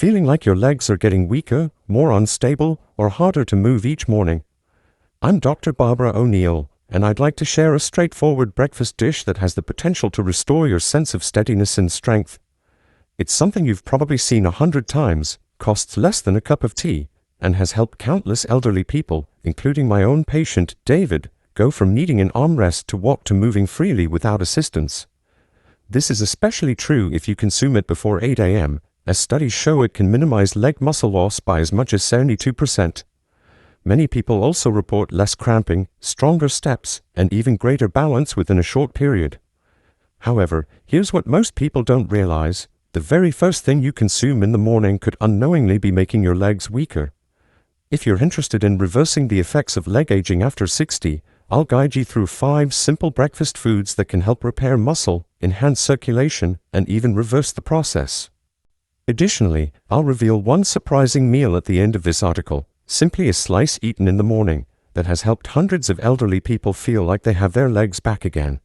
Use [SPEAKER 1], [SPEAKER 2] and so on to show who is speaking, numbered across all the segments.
[SPEAKER 1] Feeling like your legs are getting weaker, more unstable, or harder to move each morning? I'm Dr. Barbara O'Neill, and I'd like to share a straightforward breakfast dish that has the potential to restore your sense of steadiness and strength. It's something you've probably seen 100 times, costs less than a cup of tea, and has helped countless elderly people, including my own patient, David, go from needing an armrest to walk to moving freely without assistance. This is especially true if you consume it before 8 a.m., as studies show it can minimize leg muscle loss by as much as 72%. Many people also report less cramping, stronger steps, and even greater balance within a short period. However, here's what most people don't realize. The very first thing you consume in the morning could unknowingly be making your legs weaker. If you're interested in reversing the effects of leg aging after 60, I'll guide you through 5 simple breakfast foods that can help repair muscle, enhance circulation, and even reverse the process. Additionally, I'll reveal one surprising meal at the end of this article, simply a slice eaten in the morning, that has helped hundreds of elderly people feel like they have their legs back again.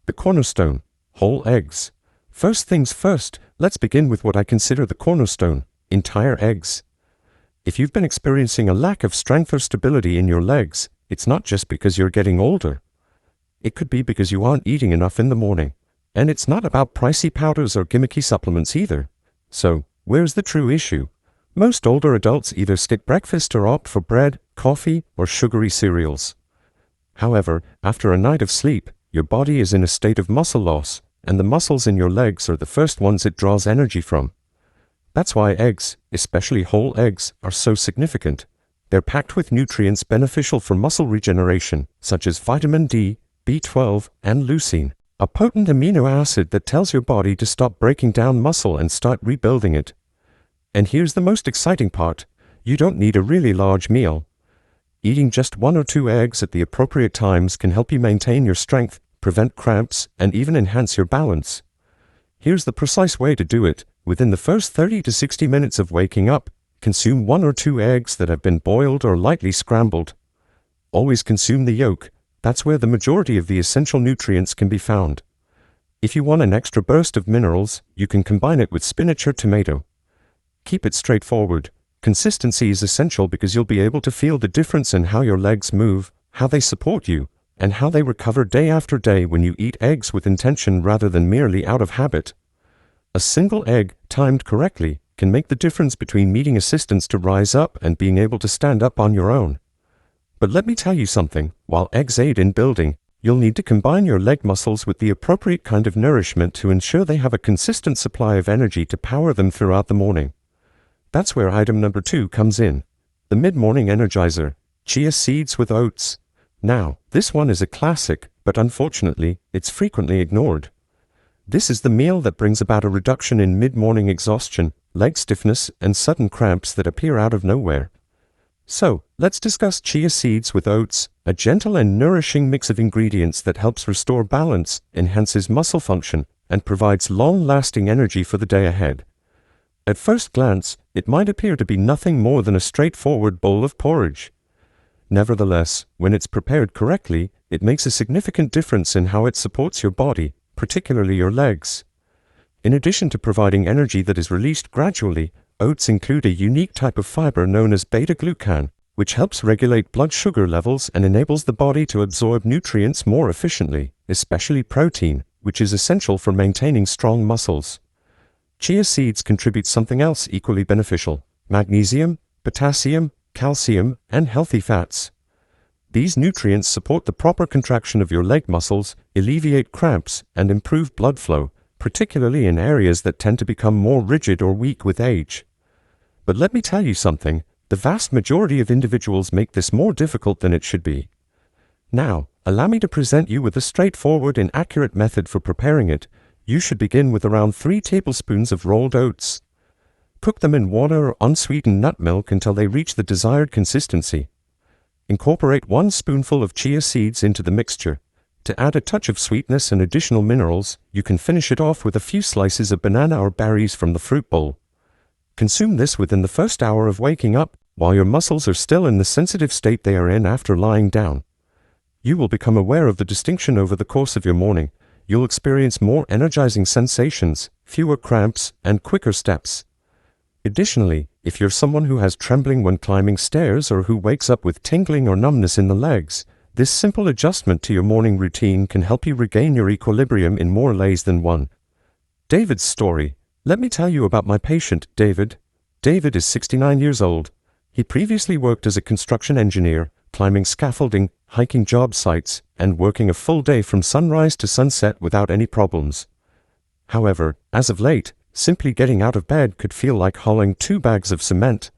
[SPEAKER 1] The cornerstone: whole eggs. First things first, let's begin with what I consider the cornerstone: entire eggs. If you've been experiencing a lack of strength or stability in your legs, it's not just because you're getting older. It could be because you aren't eating enough in the morning. And it's not about pricey powders or gimmicky supplements either. So, where's the true issue? Most older adults either skip breakfast or opt for bread, coffee, or sugary cereals. However, after a night of sleep, your body is in a state of muscle loss, and the muscles in your legs are the first ones it draws energy from. That's why eggs, especially whole eggs, are so significant. They're packed with nutrients beneficial for muscle regeneration, such as vitamin D, B12, and leucine, a potent amino acid that tells your body to stop breaking down muscle and start rebuilding it. And here's the most exciting part: you don't need a really large meal. Eating just 1 or 2 eggs at the appropriate times can help you maintain your strength, prevent cramps, and even enhance your balance. Here's the precise way to do it. Within the first 30 to 60 minutes of waking up, consume 1 or 2 eggs that have been boiled or lightly scrambled. Always consume the yolk. That's where the majority of the essential nutrients can be found. If you want an extra burst of minerals, you can combine it with spinach or tomato. Keep it straightforward. Consistency is essential because you'll be able to feel the difference in how your legs move, how they support you, and how they recover day after day when you eat eggs with intention rather than merely out of habit. A single egg, timed correctly, can make the difference between needing assistance to rise up and being able to stand up on your own. But let me tell you something: while eggs aid in building, you'll need to combine your leg muscles with the appropriate kind of nourishment to ensure they have a consistent supply of energy to power them throughout the morning. That's where item number 2 comes in: the mid-morning energizer, chia seeds with oats. Now, this one is a classic, but unfortunately, it's frequently ignored. This is the meal that brings about a reduction in mid-morning exhaustion, leg stiffness, and sudden cramps that appear out of nowhere. So, let's discuss chia seeds with oats, a gentle and nourishing mix of ingredients that helps restore balance, enhances muscle function, and provides long-lasting energy for the day ahead. At first glance, it might appear to be nothing more than a straightforward bowl of porridge. Nevertheless, when it's prepared correctly, it makes a significant difference in how it supports your body, particularly your legs. In addition to providing energy that is released gradually, oats include a unique type of fiber known as beta-glucan, which helps regulate blood sugar levels and enables the body to absorb nutrients more efficiently, especially protein, which is essential for maintaining strong muscles. Chia seeds contribute something else equally beneficial: magnesium, potassium, calcium, and healthy fats. These nutrients support the proper contraction of your leg muscles, alleviate cramps, and improve blood flow, particularly in areas that tend to become more rigid or weak with age. But let me tell you something: the vast majority of individuals make this more difficult than it should be. Now, allow me to present you with a straightforward and accurate method for preparing it. You should begin with around 3 tablespoons of rolled oats. Cook them in water or unsweetened nut milk until they reach the desired consistency. Incorporate 1 spoonful of chia seeds into the mixture. To add a touch of sweetness and additional minerals, you can finish it off with a few slices of banana or berries from the fruit bowl. Consume this within the first hour of waking up, while your muscles are still in the sensitive state they are in after lying down. You will become aware of the distinction over the course of your morning. You'll experience more energizing sensations, fewer cramps, and quicker steps. Additionally, if you're someone who has trembling when climbing stairs or who wakes up with tingling or numbness in the legs, this simple adjustment to your morning routine can help you regain your equilibrium in more ways than one. David's story. Let me tell you about my patient, David. David is 69 years old. He previously worked as a construction engineer, climbing scaffolding, hiking job sites, and working a full day from sunrise to sunset without any problems. However, as of late, simply getting out of bed could feel like hauling 2 bags of cement.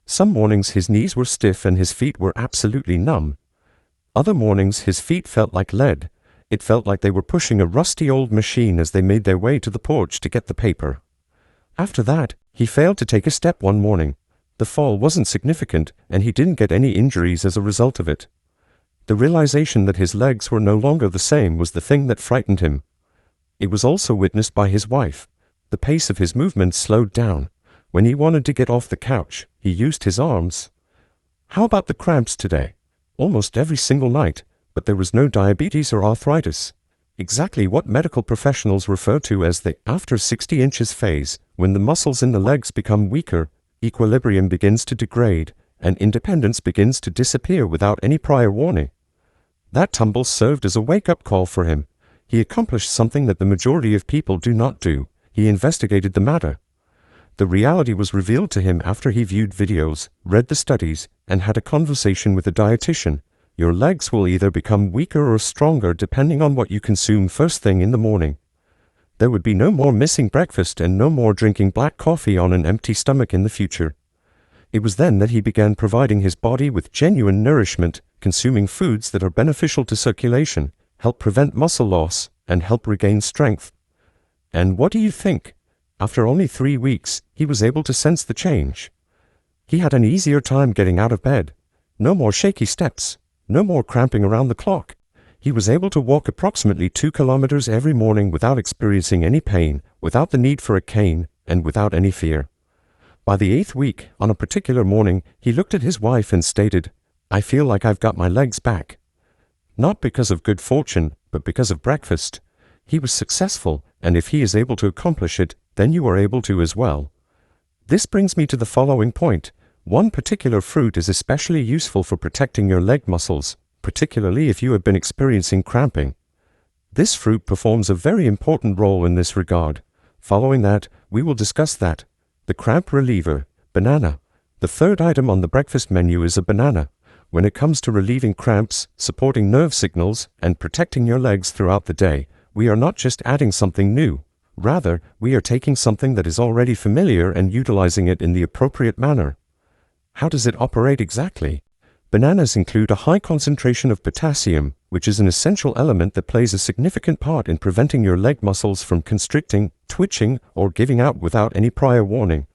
[SPEAKER 1] Some mornings his knees were stiff and his feet were absolutely numb. Other mornings his feet felt like lead. It felt like they were pushing a rusty old machine as they made their way to the porch to get the paper. After that, he failed to take a step one morning. The fall wasn't significant, and he didn't get any injuries as a result of it. The realization that his legs were no longer the same was the thing that frightened him. It was also witnessed by his wife. The pace of his movements slowed down. When he wanted to get off the couch, he used his arms. How about the cramps today? Almost every single night, but there was no diabetes or arthritis. Exactly what medical professionals refer to as the after 60 inches phase, when the muscles in the legs become weaker, equilibrium begins to degrade, and independence begins to disappear without any prior warning. That tumble served as a wake-up call for him. He accomplished something that the majority of people do not do. He investigated the matter. The reality was revealed to him after he viewed videos, read the studies, and had a conversation with a dietitian. Your legs will either become weaker or stronger depending on what you consume first thing in the morning. There would be no more missing breakfast and no more drinking black coffee on an empty stomach in the future. It was then that he began providing his body with genuine nourishment, consuming foods that are beneficial to circulation, help prevent muscle loss, and help regain strength. And what do you think? After only 3 weeks, he was able to sense the change. He had an easier time getting out of bed. No more shaky steps. No more cramping around the clock. He was able to walk approximately 2 kilometers every morning without experiencing any pain, without the need for a cane, and without any fear. By the 8th week, on a particular morning, he looked at his wife and stated, "I feel like I've got my legs back." Not because of good fortune, but because of breakfast. He was successful, and if he is able to accomplish it, then you are able to as well. This brings me to the following point. One particular fruit is especially useful for protecting your leg muscles, particularly if you have been experiencing cramping. This fruit performs a very important role in this regard. Following that, we will discuss that. The cramp reliever, banana. The third item on the breakfast menu is a banana. When it comes to relieving cramps, supporting nerve signals, and protecting your legs throughout the day, we are not just adding something new. Rather, we are taking something that is already familiar and utilizing it in the appropriate manner. How does it operate exactly? Bananas include a high concentration of potassium, which is an essential element that plays a significant part in preventing your leg muscles from constricting, twitching, or giving out without any prior warning.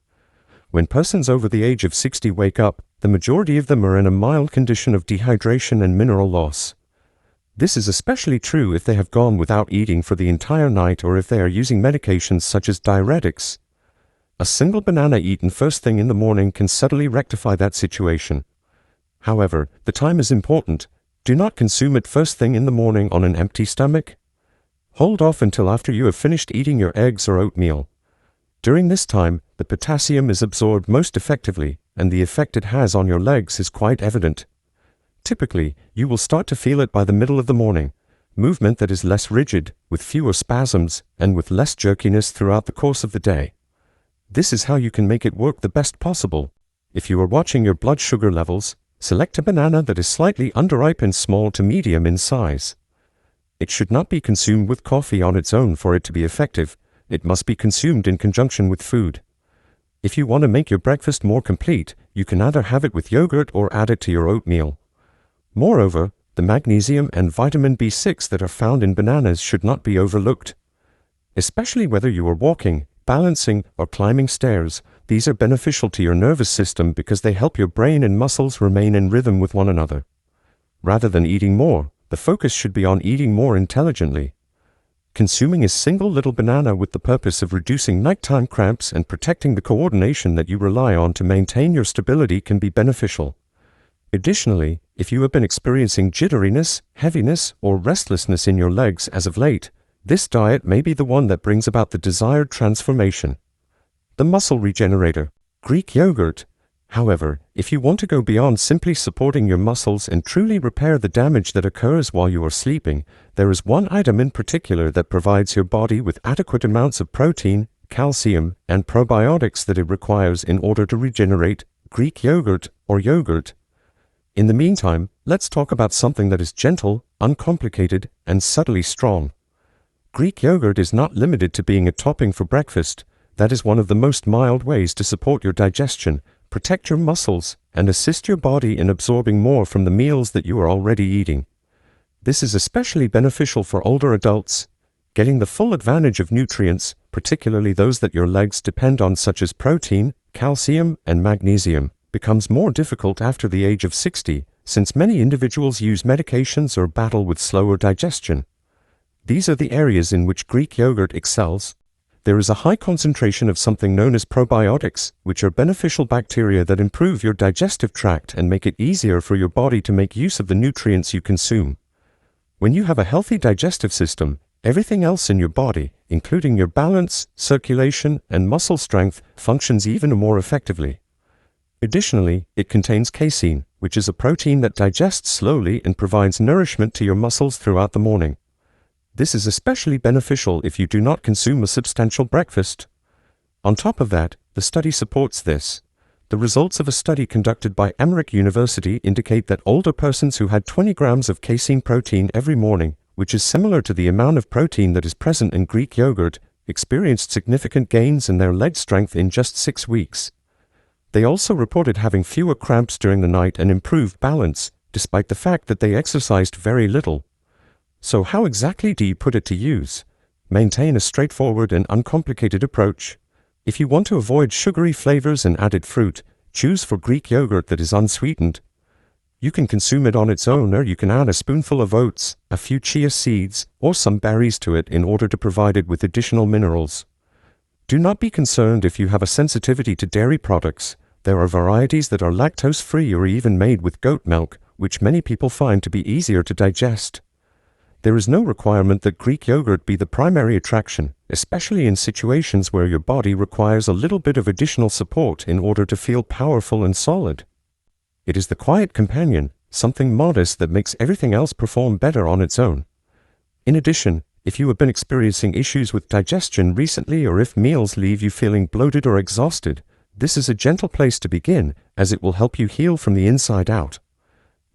[SPEAKER 1] When persons over the age of 60 wake up, the majority of them are in a mild condition of dehydration and mineral loss. This is especially true if they have gone without eating for the entire night or if they are using medications such as diuretics. A single banana eaten first thing in the morning can subtly rectify that situation. However, the time is important. Do not consume it first thing in the morning on an empty stomach. Hold off until after you have finished eating your eggs or oatmeal. During this time, the potassium is absorbed most effectively, and the effect it has on your legs is quite evident. Typically, you will start to feel it by the middle of the morning. Movement that is less rigid, with fewer spasms, and with less jerkiness throughout the course of the day. This is how you can make it work the best possible. If you are watching your blood sugar levels, select a banana that is slightly underripe and small to medium in size. It should not be consumed with coffee on its own for it to be effective. It must be consumed in conjunction with food. If you want to make your breakfast more complete, you can either have it with yogurt or add it to your oatmeal. Moreover, the magnesium and vitamin B6 that are found in bananas should not be overlooked. Especially whether you are walking, balancing, or climbing stairs, these are beneficial to your nervous system because they help your brain and muscles remain in rhythm with one another. Rather than eating more, the focus should be on eating more intelligently. Consuming a single little banana with the purpose of reducing nighttime cramps and protecting the coordination that you rely on to maintain your stability can be beneficial. Additionally, if you have been experiencing jitteriness, heaviness, or restlessness in your legs as of late, this diet may be the one that brings about the desired transformation. the muscle regenerator, Greek yogurt. However, if you want to go beyond simply supporting your muscles and truly repair the damage that occurs while you are sleeping, there is one item in particular that provides your body with adequate amounts of protein, calcium, and probiotics that it requires in order to regenerate: Greek yogurt or yogurt. In the meantime, let's talk about something that is gentle, uncomplicated, and subtly strong. Greek yogurt is not limited to being a topping for breakfast. That is one of the most mild ways to support your digestion, protect your muscles, and assist your body in absorbing more from the meals that you are already eating. This is especially beneficial for older adults. Getting the full advantage of nutrients, particularly those that your legs depend on, such as protein, calcium, and magnesium, becomes more difficult after the age of 60, since many individuals use medications or battle with slower digestion. These are the areas in which Greek yogurt excels. There is a high concentration of something known as probiotics, which are beneficial bacteria that improve your digestive tract and make it easier for your body to make use of the nutrients you consume. When you have a healthy digestive system, everything else in your body, including your balance, circulation, and muscle strength, functions even more effectively. Additionally, it contains casein, which is a protein that digests slowly and provides nourishment to your muscles throughout the morning. This is especially beneficial if you do not consume a substantial breakfast. On top of that, the study supports this. The results of a study conducted by Emmerich University indicate that older persons who had 20 grams of casein protein every morning, which is similar to the amount of protein that is present in Greek yogurt, experienced significant gains in their leg strength in just 6 weeks. They also reported having fewer cramps during the night and improved balance, despite the fact that they exercised very little. So how exactly do you put it to use? Maintain a straightforward and uncomplicated approach. If you want to avoid sugary flavors and added fruit, choose for Greek yogurt that is unsweetened. You can consume it on its own, or you can add a spoonful of oats, a few chia seeds, or some berries to it in order to provide it with additional minerals. Do not be concerned if you have a sensitivity to dairy products. There are varieties that are lactose-free or even made with goat milk, which many people find to be easier to digest. There is no requirement that Greek yogurt be the primary attraction, especially in situations where your body requires a little bit of additional support in order to feel powerful and solid. It is the quiet companion, something modest that makes everything else perform better on its own. In addition, if you have been experiencing issues with digestion recently, or if meals leave you feeling bloated or exhausted, this is a gentle place to begin, as it will help you heal from the inside out.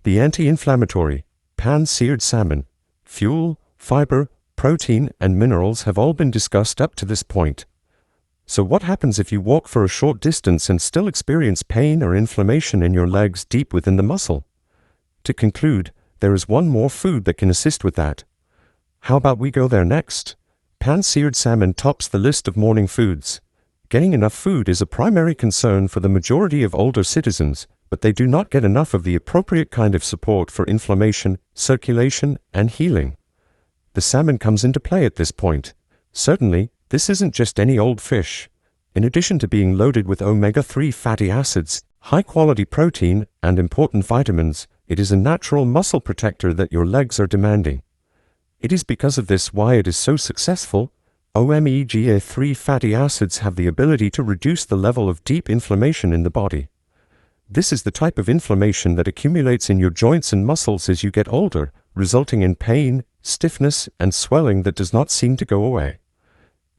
[SPEAKER 1] The anti-inflammatory, pan-seared salmon, fuel, fiber, protein, and minerals have all been discussed up to this point. So what happens if you walk for a short distance and still experience pain or inflammation in your legs deep within the muscle? To conclude, there is one more food that can assist with that. How about we go there next? Pan-seared salmon tops the list of morning foods. Getting enough food is a primary concern for the majority of older citizens, but they do not get enough of the appropriate kind of support for inflammation, circulation, and healing. The salmon comes into play at this point. Certainly, this isn't just any old fish. In addition to being loaded with omega-3 fatty acids, high-quality protein, and important vitamins, it is a natural muscle protector that your legs are demanding. It is because of this why it is so successful. Omega-3 fatty acids have the ability to reduce the level of deep inflammation in the body. This is the type of inflammation that accumulates in your joints and muscles as you get older, resulting in pain, stiffness, and swelling that does not seem to go away.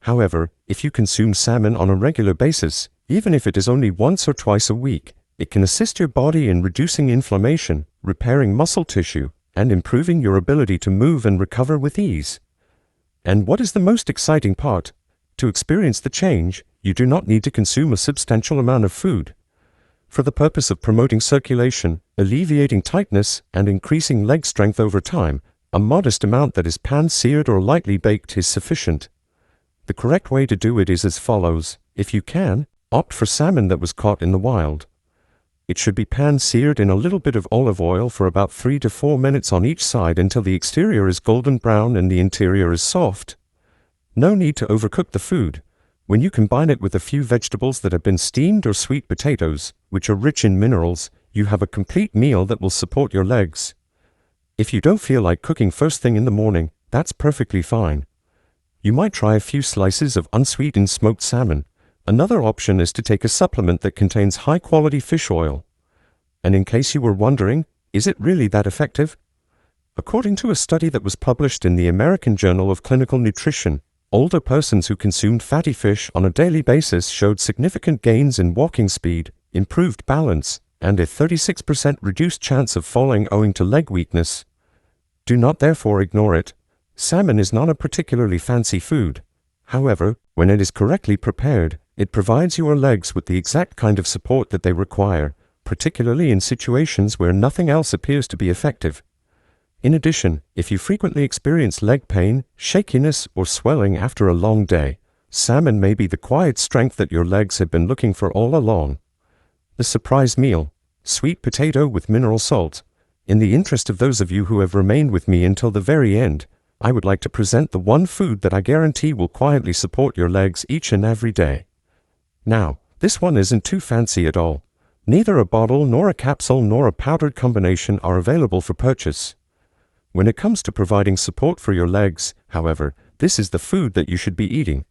[SPEAKER 1] However, if you consume salmon on a regular basis, even if it is only once or twice a week, it can assist your body in reducing inflammation, repairing muscle tissue, and improving your ability to move and recover with ease. And what is the most exciting part? To experience the change, you do not need to consume a substantial amount of food. For the purpose of promoting circulation, alleviating tightness, and increasing leg strength over time, a modest amount that is pan-seared or lightly baked is sufficient. The correct way to do it is as follows. If you can, opt for salmon that was caught in the wild. It should be pan-seared in a little bit of olive oil for about 3 to 4 minutes on each side until the exterior is golden brown and the interior is soft. No need to overcook the food. When you combine it with a few vegetables that have been steamed or sweet potatoes, which are rich in minerals, you have a complete meal that will support your legs. If you don't feel like cooking first thing in the morning, that's perfectly fine. You might try a few slices of unsweetened smoked salmon. Another option is to take a supplement that contains high-quality fish oil. And in case you were wondering, is it really that effective? According to a study that was published in the American Journal of Clinical Nutrition, older persons who consumed fatty fish on a daily basis showed significant gains in walking speed, improved balance, and a 36% reduced chance of falling owing to leg weakness. Do not therefore ignore it. Salmon is not a particularly fancy food. However, when it is correctly prepared, it provides your legs with the exact kind of support that they require, particularly in situations where nothing else appears to be effective. In addition, if you frequently experience leg pain, shakiness, or swelling after a long day, salmon may be the quiet strength that your legs have been looking for all along. The surprise meal: sweet potato with mineral salt. In the interest of those of you who have remained with me until the very end, I would like to present the one food that I guarantee will quietly support your legs each and every day. Now, this one isn't too fancy at all. Neither a bottle nor a capsule nor a powdered combination are available for purchase. When it comes to providing support for your legs, however, this is the food that you should be eating.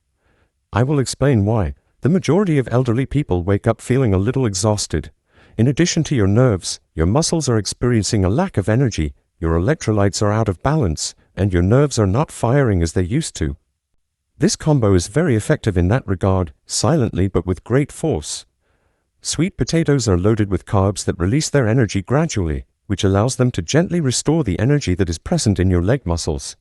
[SPEAKER 1] I will explain why. The majority of elderly people wake up feeling a little exhausted. In addition to your nerves, your muscles are experiencing a lack of energy, your electrolytes are out of balance, and your nerves are not firing as they used to. This combo is very effective in that regard, silently but with great force. Sweet potatoes are loaded with carbs that release their energy gradually, which allows them to gently restore the energy that is present in your leg muscles.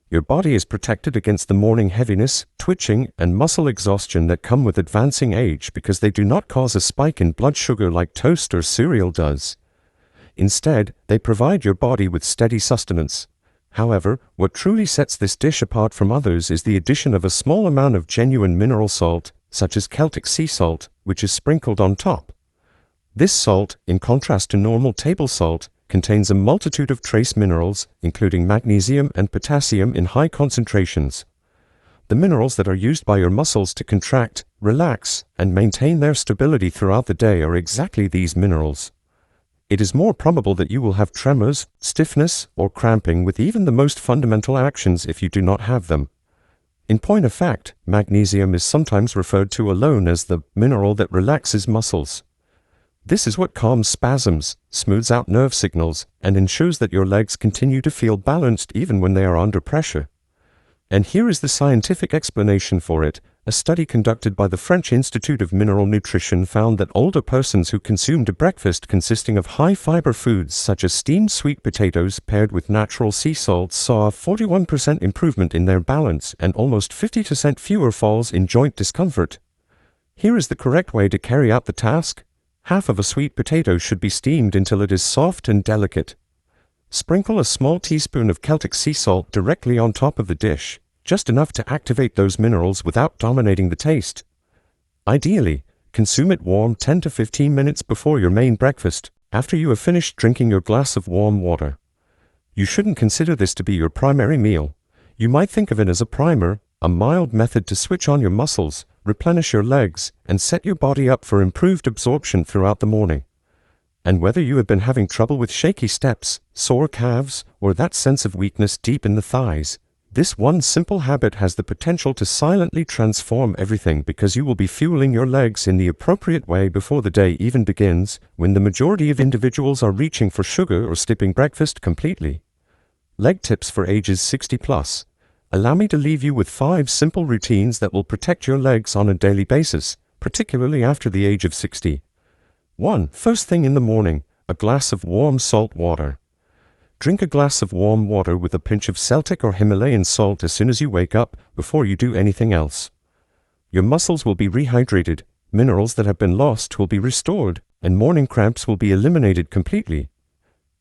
[SPEAKER 1] Your body is protected against the morning heaviness, twitching, and muscle exhaustion that come with advancing age because they do not cause a spike in blood sugar like toast or cereal does. Instead, they provide your body with steady sustenance. However, what truly sets this dish apart from others is the addition of a small amount of genuine mineral salt, such as Celtic sea salt, which is sprinkled on top. This salt, in contrast to normal table salt, contains a multitude of trace minerals, including magnesium and potassium in high concentrations. The minerals that are used by your muscles to contract, relax, and maintain their stability throughout the day are exactly these minerals. It is more probable that you will have tremors, stiffness, or cramping with even the most fundamental actions if you do not have them. In point of fact, magnesium is sometimes referred to alone as the mineral that relaxes muscles. This is what calms spasms, smooths out nerve signals, and ensures that your legs continue to feel balanced even when they are under pressure. And here is the scientific explanation for it. A study conducted by the French Institute of Mineral Nutrition found that older persons who consumed a breakfast consisting of high-fiber foods such as steamed sweet potatoes paired with natural sea salts saw a 41% improvement in their balance and almost 50% fewer falls in joint discomfort. Here is the correct way to carry out the task. Half of a sweet potato should be steamed until it is soft and delicate. Sprinkle a small teaspoon of Celtic sea salt directly on top of the dish, just enough to activate those minerals without dominating the taste. Ideally, consume it warm 10 to 15 minutes before your main breakfast, after you have finished drinking your glass of warm water. You shouldn't consider this to be your primary meal. You might think of it as a primer, a mild method to switch on your muscles, replenish your legs, and set your body up for improved absorption throughout the morning. And whether you have been having trouble with shaky steps, sore calves, or that sense of weakness deep in the thighs, this one simple habit has the potential to silently transform everything because you will be fueling your legs in the appropriate way before the day even begins, when the majority of individuals are reaching for sugar or skipping breakfast completely. Leg tips for ages 60 plus. Allow me to leave you with 5 simple routines that will protect your legs on a daily basis, particularly after the age of 60. 1. First thing in the morning, a glass of warm salt water. Drink a glass of warm water with a pinch of Celtic or Himalayan salt as soon as you wake up, before you do anything else. Your muscles will be rehydrated, minerals that have been lost will be restored, and morning cramps will be eliminated completely.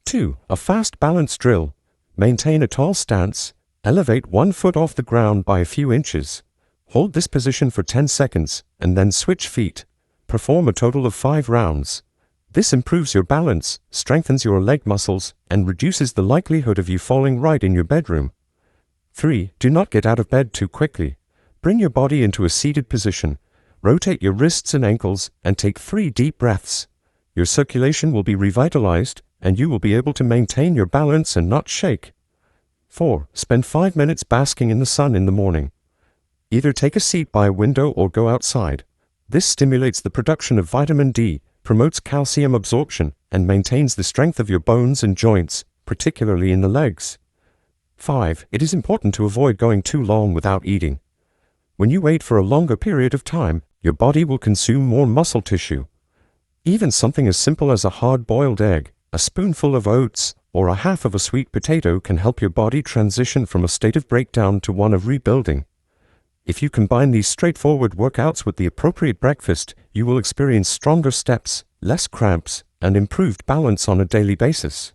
[SPEAKER 1] 2. A fast balance drill. Maintain a tall stance. Elevate 1 foot off the ground by a few inches. Hold this position for 10 seconds, and then switch feet. Perform a total of 5 rounds. This improves your balance, strengthens your leg muscles, and reduces the likelihood of you falling right in your bedroom. 3. Do not get out of bed too quickly. Bring your body into a seated position. Rotate your wrists and ankles, and take 3 deep breaths. Your circulation will be revitalized, and you will be able to maintain your balance and not shake. 4. Spend 5 minutes basking in the sun in the morning. Either take a seat by a window or go outside. This stimulates the production of vitamin D, promotes calcium absorption, and maintains the strength of your bones and joints, particularly in the legs. 5. It is important to avoid going too long without eating. When you wait for a longer period of time, your body will consume more muscle tissue. Even something as simple as a hard-boiled egg, a spoonful of oats, or a half of a sweet potato can help your body transition from a state of breakdown to one of rebuilding. If you combine these straightforward workouts with the appropriate breakfast, you will experience stronger steps, less cramps, and improved balance on a daily basis.